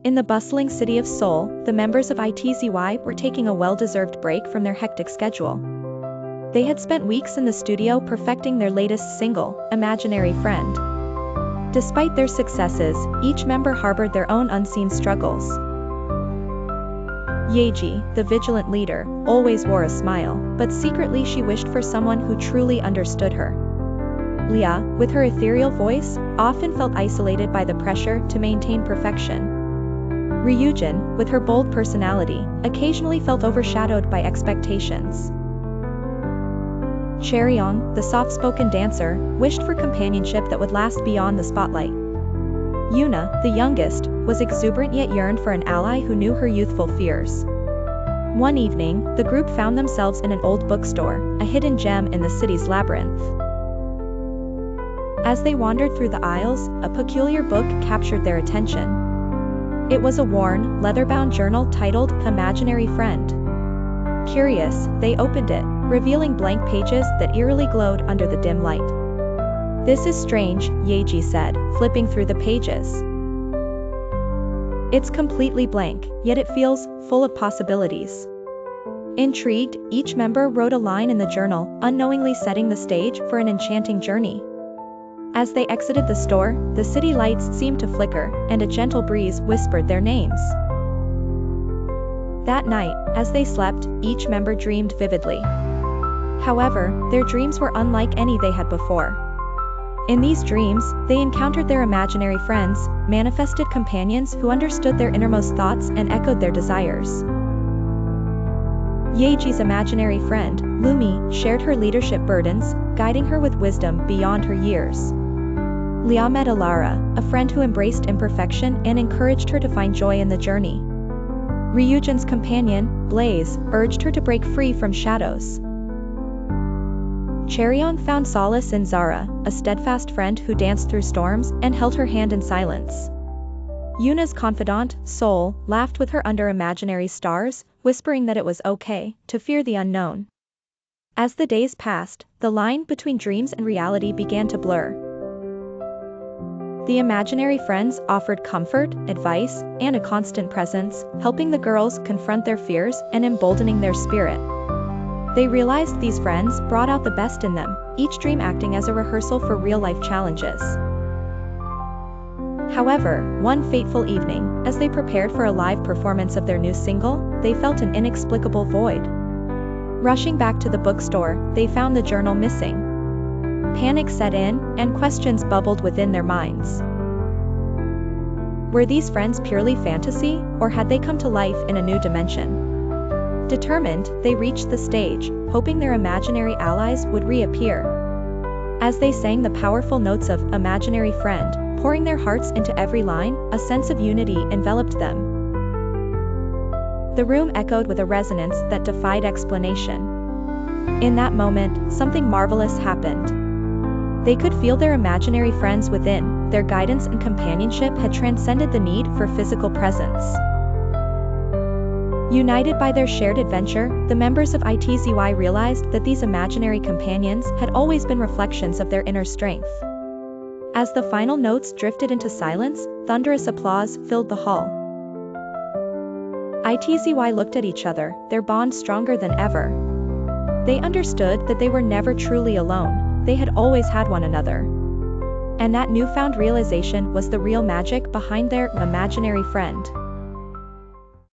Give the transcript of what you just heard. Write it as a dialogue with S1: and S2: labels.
S1: In the bustling city of Seoul, the members of ITZY were taking a well-deserved break from their hectic schedule. They had spent weeks in the studio perfecting their latest single, Imaginary Friend. Despite their successes, each member harbored their own unseen struggles. Yeji, the vigilant leader, always wore a smile, but secretly she wished for someone who truly understood her. Lia, with her ethereal voice, often felt isolated by the pressure to maintain perfection. Ryujin, with her bold personality, occasionally felt overshadowed by expectations. Chaeryeong, the soft-spoken dancer, wished for companionship that would last beyond the spotlight. Yuna, the youngest, was exuberant yet yearned for an ally who knew her youthful fears. One evening, the group found themselves in an old bookstore, a hidden gem in the city's labyrinth. As they wandered through the aisles, a peculiar book captured their attention. It was a worn, leather-bound journal titled Imaginary Friend. Curious, they opened it, revealing blank pages that eerily glowed under the dim light. "This is strange," Yeji said, flipping through the pages. "It's completely blank, yet it feels full of possibilities." Intrigued, each member wrote a line in the journal, unknowingly setting the stage for an enchanting journey. As they exited the store, the city lights seemed to flicker, and a gentle breeze whispered their names. That night, as they slept, each member dreamed vividly. However, their dreams were unlike any they had before. In these dreams, they encountered their imaginary friends, manifested companions who understood their innermost thoughts and echoed their desires. Yeji's imaginary friend, Lumi, shared her leadership burdens, guiding her with wisdom beyond her years. Lia met Alara, a friend who embraced imperfection and encouraged her to find joy in the journey. Ryujin's companion, Blaze, urged her to break free from shadows. Chaeryeong found solace in Zara, a steadfast friend who danced through storms and held her hand in silence. Yuna's confidant, Seoul, laughed with her under imaginary stars, whispering that it was okay to fear the unknown. As the days passed, the line between dreams and reality began to blur. The imaginary friends offered comfort, advice, and a constant presence, helping the girls confront their fears and emboldening their spirit. They realized these friends brought out the best in them, each dream acting as a rehearsal for real-life challenges. However, one fateful evening, as they prepared for a live performance of their new single, they felt an inexplicable void. Rushing back to the bookstore, they found the journal missing. Panic set in, and questions bubbled within their minds. Were these friends purely fantasy, or had they come to life in a new dimension? Determined, they reached the stage, hoping their imaginary allies would reappear. As they sang the powerful notes of Imaginary Friend, pouring their hearts into every line, a sense of unity enveloped them. The room echoed with a resonance that defied explanation. In that moment, something marvelous happened. They could feel their imaginary friends within, their guidance and companionship had transcended the need for physical presence. United by their shared adventure, the members of ITZY realized that these imaginary companions had always been reflections of their inner strength. As the final notes drifted into silence, thunderous applause filled the hall. ITZY looked at each other, their bond stronger than ever. They understood that they were never truly alone. They had always had one another. And that newfound realization was the real magic behind their imaginary friend.